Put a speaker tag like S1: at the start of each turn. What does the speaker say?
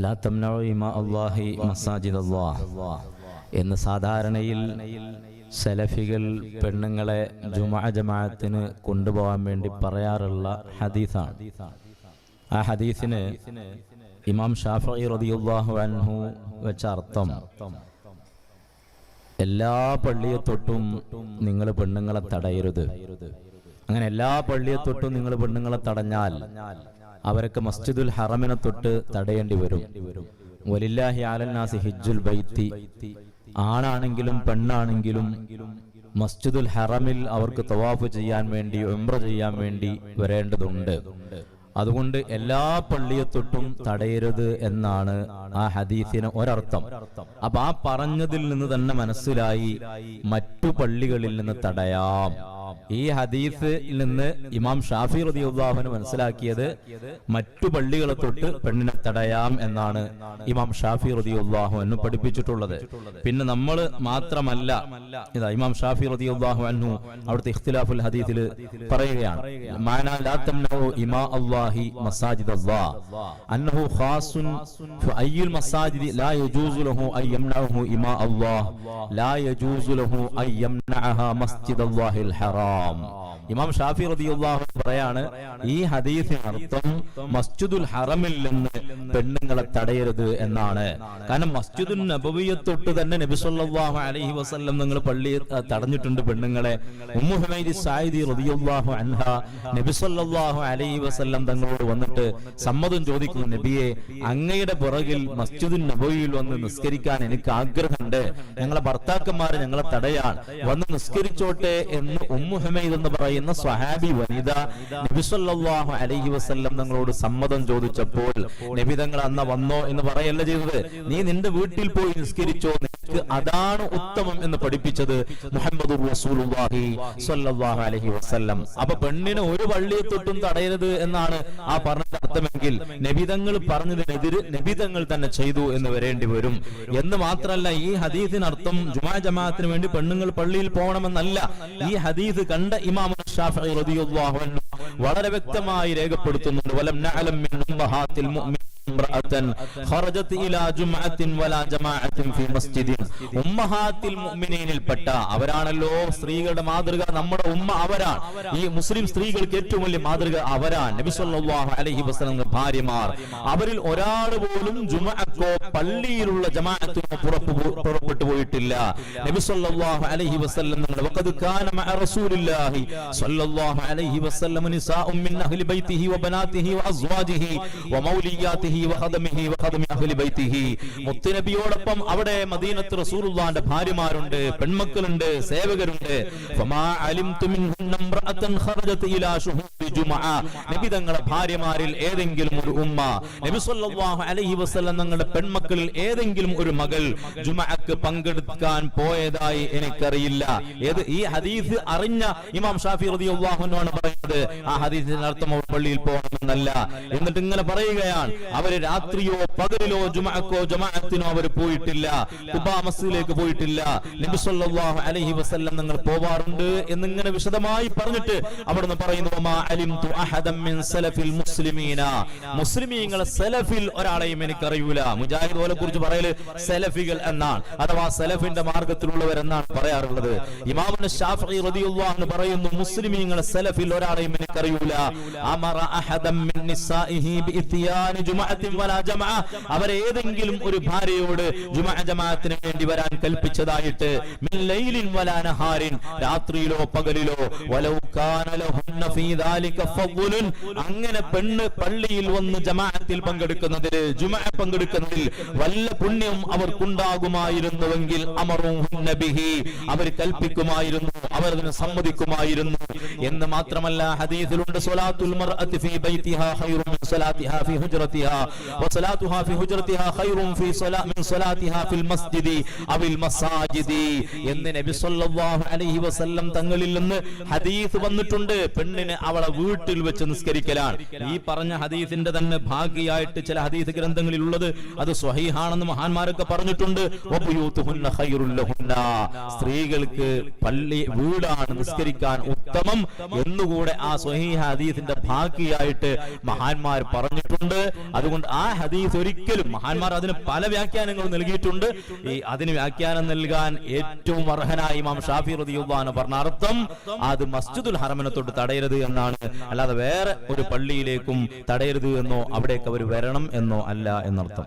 S1: ലാ തംനഉ ഇമാ അല്ലാഹി മസാജിദ് അല്ലാഹ് എന്ന് സാധാരണയിൽ സലഫികൾ പെണ്ണുങ്ങളെ ജുമുഅ ജമാഅത്തിന് കൊണ്ടുപോകാൻ വേണ്ടി പറയാറുള്ള ഹദീസാണ്. ആ ഹദീസിന് ഇമാം ഷാഫിഈ റളിയല്ലാഹു അൻഹു വെച്ച അർത്ഥം, എല്ലാ പള്ളിയെ തൊട്ടും നിങ്ങൾ പെണ്ണുങ്ങളെ തടയരുത്. അങ്ങനെ എല്ലാ പള്ളിയെ തൊട്ടും നിങ്ങൾ പെണ്ണുങ്ങളെ തടഞ്ഞാൽ അവരൊക്കെ മസ്ജിദുൽ ഹറമിനെ തൊട്ട് തടയേണ്ടി വരും. വലില്ലാഹി അലന്നാസി ഹിജ്ജുൽ ബൈത്തി, ആണാണെങ്കിലും പെണ്ണാണെങ്കിലും മസ്ജിദുൽ ഹറമിൽ അവർക്ക് തവാഫ് ചെയ്യാൻ വേണ്ടി ഉംറ ചെയ്യാൻ വേണ്ടി വരേണ്ടതുണ്ട്. അതുകൊണ്ട് എല്ലാ പള്ളിയെ തൊട്ടും തടയരുത് എന്നാണ് ആ ഹദീസിന് ഒരർത്ഥം. അപ്പൊ ആ പറഞ്ഞതിൽ നിന്ന് തന്നെ മനസ്സിലായി മറ്റു പള്ളികളിൽ നിന്ന് തടയാം. ഈ ഹദീസിൽ നിന്ന് ഇമാം ഷാഫി റളിയല്ലാഹു അൻഹു മനസ്സിലാക്കിയത് മറ്റു പള്ളികളെ തൊട്ട് പെണ്ണിനെ തടയാം എന്നാണ് ഇമാം ഷാഫി റളിയല്ലാഹു അൻഹു പഠിപ്പിച്ചിട്ടുള്ളത്. പിന്നെ നമ്മൾ മാത്രമല്ല, ഇതാ ഇമാം ഷാഫി റളിയല്ലാഹു അൻഹു അവിടുത്തെ ഇഖ്തിലാഫുൽ ഹദീസിൽ പറയുകയാണ്, മാനാ ലാ തംനഉ ഇമാ അല്ലാഹി മസാജിദ് അല്ലാഹ് അന്നഹു ഖാസുൻ ഫഅയ്യുൽ മസാജിദി ലാ യജൂസു ലഹു അൻ യംനഉഹു ഇമാ അല്ലാഹ് ലാ യജൂസു ലഹു അൻ യംനഅഹാ മസ്ജിദ് അല്ലാഹിൽ ഹറാം. ഇമാം ഷാഫി റളിയല്ലാഹു അൻഹു പറയാണ്, ഈ ഹദീസിന്റെ അർത്ഥം മസ്ജിദുൽ ഹറമിൽ നിന്ന് പെണ്ണുങ്ങളെ തടയരുത് എന്നാണ്. കാരണം മസ്ജിദുൻ നബവിയെ തൊട്ട് തന്നെ നബി സല്ലല്ലാഹു അലൈഹി വസല്ലം നിങ്ങൾ പള്ളിയെ തടഞ്ഞിട്ടുണ്ട് പെണ്ണുങ്ങളെ. ഉമ്മു ഹുമൈദി സായിദി റളിയല്ലാഹു അൻഹ നബി സല്ലല്ലാഹു അലൈഹി വസല്ലം തങ്ങളോട് വന്നിട്ട് സമ്മതം ചോദിക്കുന്നു, നബിയെ അങ്ങയുടെ പുറകിൽ മസ്ജിദുൻ നബവിയിൽ വന്ന് നിസ്കരിക്കാൻ എനിക്ക് ആഗ്രഹമുണ്ട്, ഞങ്ങളെ ഭർത്താക്കന്മാരെ ഞങ്ങളെ തടയാൻ, വന്ന് നിസ്കരിച്ചോട്ടെ എന്ന് ഉമ്മു ഹുമൈദ് എന്ന് പറയുന്ന സ്വഹാബി വനിത നബി സല്ലല്ലാഹു അലൈഹി വസല്ലം തങ്ങളോട് സമ്മതം ചോദിച്ചപ്പോൾ നബി തങ്ങൾ അന്ന് വന്നോ എന്ന് പറയല്ല ചെയ്തത്, നീ നിന്റെ വീട്ടിൽ പോയി നിസ്കരിച്ചോ, നിനക്ക് അതാണ് ഉത്തമം എന്ന് പഠിപ്പിച്ചത് മുഹമ്മദുർ റസൂലുള്ളാഹി സ്വല്ലല്ലാഹു അലൈഹി വസല്ലം. അപ്പൊ പെണ്ണിനെ ഒരു പള്ളിയെ തൊട്ടും തടയരുത് എന്നാണ് ആ പറഞ്ഞ അർത്ഥമെങ്കിൽ നബി തങ്ങൾ പറഞ്ഞതിനെതിരെ നബി തങ്ങൾ തന്നെ ചെയ്തു എന്ന് വരേണ്ടി വരും. എന്ന് മാത്രമല്ല, ഈ ഹദീസിനർത്ഥം ജുമുഅ ജമാഅത്തിന് വേണ്ടി പെണ്ണുങ്ങൾ പള്ളിയിൽ പോകണമെന്നല്ല. ഈ ഹദീസ് കണ്ട ഇമാം ഷാഫിഈ റളിയല്ലാഹു അൻഹു വളരെ വ്യക്തമായി രേഖപ്പെടുത്തുന്നുണ്ട്, വലം നഅലം മിൻ ഉമ്മഹാത്തിൽ മുഅ്മിനീൻ ഇംറഅതൻ ഖറജത് ഇലാ ജുമുഅത്തിൻ വലാ ജമാഅത്തിൻ ഫീ മസ്ജിദിൻ. ഉമ്മഹാത്തിൽ മുഅ്മിനീനിൽപ്പെട്ട അവരാണല്ലോ സ്ത്രീകളുടെ മാതൃക, നമ്മുടെ ഉമ്മ അവരാണ്. ഈ മുസ്ലിം സ്ത്രീകൾക്ക് ഏറ്റവും വലിയ മാതൃക അവരാണ്, നബി സല്ലല്ലാഹു അലൈഹി വസല്ലം ഭാര്യമാർ. അവരിൽ ഒരാൾ പോലും ജുമുഅക്കോ പള്ളിയിലുള്ള ജമാഅത്തിനോ പുറപ്പെട്ടു പോയിട്ടില്ല. നബി സല്ലല്ലാഹു അലൈഹി വസല്ലം തങ്ങൾ വഖദ് കാന മഅ റസൂലില്ലാഹി സല്ലല്ലാഹു അലൈഹി വസല്ലം നിസാഉം മിൻ അഹ്ലി ബൈതിഹി വബനാതിഹി വഅസ്വാജിഹി വമൗലിയാതിഹി വഖദമിഹി വഖദമി അഹ്ലി ബൈതിഹി. മുത്തുനബിയോടൊപ്പം അവിടെ മദീനത്ത് റസൂലുള്ളാഹിന്റെ ഭാര്യമാരുണ്ട്, പെൺമക്കളുണ്ട്, സേവകരുണ്ട്. ഫമാ അലിംതു മിൻഹുന്ന ഇംറഅതൻ ഖറജത് ഇലാ ശുഹൂദി ജുമുഅ. നബി തങ്ങളുടെ ഭാര്യമാരിൽ ഏതെങ്കിലും ഒരു ഉമ്മ, നബി സല്ലല്ലാഹു അലൈഹി വസല്ലം തങ്ങളുടെ പെൺമക്കളിൽ ഏതെങ്കിലും ഒരു മകൾ ജുമുഅക്ക് പങ്കെടുക്കാൻ പോയതായി എനിക്കറിയില്ല. ഈ ഹദീസ് അറിഞ്ഞ ഇമാം ഷാഫി റളിയല്ലാഹു അൻഹു ആണ് പറയുന്നത്, ആ ഹദീസിന്റെ അർത്ഥം അവർ പള്ളിയിൽ പോകണമെന്നല്ല. എന്നിട്ട് ഇങ്ങനെ പറയുകയാണ്, അവര് രാത്രിയോ പകലിലോ ജുമുഅക്കോ ജമാഅത്തിനോ അവർ പോയിട്ടില്ല, ഖുബാ മസ്ജിദിലേക്ക് പോയിട്ടില്ല. നബി സല്ലല്ലാഹു അലൈഹി വസല്ലം തങ്ങൾ പോവാറുണ്ട് എന്നിങ്ങനെ വിശദമായി പറഞ്ഞിട്ട് അവിടുന്ന് പറയുന്നു, വമാ അലിംതു അഹദൻ മിൻ സലഫിൽ മുസ്ലിമീന. മുസ്ലിമീങ്ങളെ സലഫിൽ ഒരാളെയും എനിക്കറിയൂല. മുജാഹിദുകളെ കുറിച്ച് പറയല് സലഫികൾ എന്നാണ്, അഥവാ സലഫിന്റെ മാർഗത്തിലുള്ളവർ എന്നാണ് പറയാറുള്ളത്. ഇമാം ശാഫിഈ റളിയല്ലാഹു അൻഹു പറയുന്നു, മുസ്ലിമീങ്ങളെ സലഫിൽ ഒരാളെയും എനിക്കറിയൂല. അമറ അഹദൻ മിൻ നിസാഇഹി ബിഇത്യാനി ജുമുഅത്തിൻ വലാ ജമാഅ. അവരെ ഏതെങ്കിലും ഒരു ഭാര്യയോട് ജുമുഅ ജമാഅത്തിന് വേണ്ടി വരാൻ കൽപ്പിച്ചതായിട്ട് മിൻ ലൈലിൻ വലാ നഹാരിൻ, രാത്രിയിലോ പകലിലോ, വലൗ കാന ലഹുന്ന ഫീ ദാലിക ഫദ്ലുൻ. അങ്ങനെ പെണ്ണ് പള്ളിയിൽ വന്ന് ജമാഅത്തിൽ പങ്കെടുക്കുന്നതിൽ, ജുമുഅ പങ്കെടുക്കുന്നതിൽ വല്ല പുണ്യം അവർക്കുണ്ടാകുമായിരുന്നുവെങ്കിൽ അമറുഹുന്ന ബിഹി, അവർ കൽപ്പിക്കുമായിരുന്നു, അവർ അതിന് സമ്മതിക്കുമായിരുന്നു. എന്ന് മാത്രമല്ല, ഹദീസിലുണ്ട്, സ്വലാത്തുൽ മർഅത്തി ഫീ ബൈതിഹാ ഖൈറുൻ മിൻ സ്വലാത്തിഹാ ഫീ ഹുജ്റതിഹാ വസലാത്തുഹാ ഫീ ഹുജ്റതിഹാ ഖൈറുൻ ഫീ മിൻ സ്വലാത്തിഹാ ഫിൽ മസ്ജിദി അവിൽ മസാജിദി എന്ന് നബി സല്ലല്ലാഹു അലൈഹി വസല്ലം തങ്ങളിൽ നിന്ന് ഹദീസ് വന്നിട്ടുണ്ട്. പെണ്ണിനെ അവളെ വീട്ടിൽ വെച്ച് നിസ്കരിക്കലാണ്. ഈ പറഞ്ഞ ഹദീസിന്റെ തന്നെ ഭാഗിയായിട്ട് ചില ഹദീസ് ഗ്രന്ഥങ്ങളിൽ ഉള്ളത് അത് സ്വഹീഹാണെന്ന് മഹാന്മാരൊക്കെ പറഞ്ഞിട്ടുണ്ട്. വബുയൂതുഹുന്ന ഖൈറുൽ ലഹുന്ന, സ്ത്രീകൾക്ക് പള്ളി വീടാണ് നിസ്കരിക്കാൻ ഉത്തമം എന്നുകൂടെ ആ സ്വഹീഹ ഹദീസിന്റെ ബാക്കിയായിട്ട് മഹാന്മാർ പറഞ്ഞിട്ടുണ്ട്. അതുകൊണ്ട് ആ ഹദീസ് ഒരിക്കലും മഹാന്മാർ അതിന് പല വ്യാഖ്യാനങ്ങളും നൽകിയിട്ടുണ്ട്. അതിന് വ്യാഖ്യാനം നൽകാൻ ഏറ്റവും അർഹനായ ഇമാം ഷാഫി റളിയല്ലാഹു അൻഹു പറഞ്ഞ അർത്ഥം അത് മസ്ജിദുൽ ഹറമിനെ തൊട്ട് തടയരുത് എന്നാണ്. അല്ലാതെ വേറെ ഒരു പള്ളിയിലേക്കും തടയരുത് എന്നോ അവിടേക്ക് അവർ വരണം എന്നോ അല്ല എന്നർത്ഥം.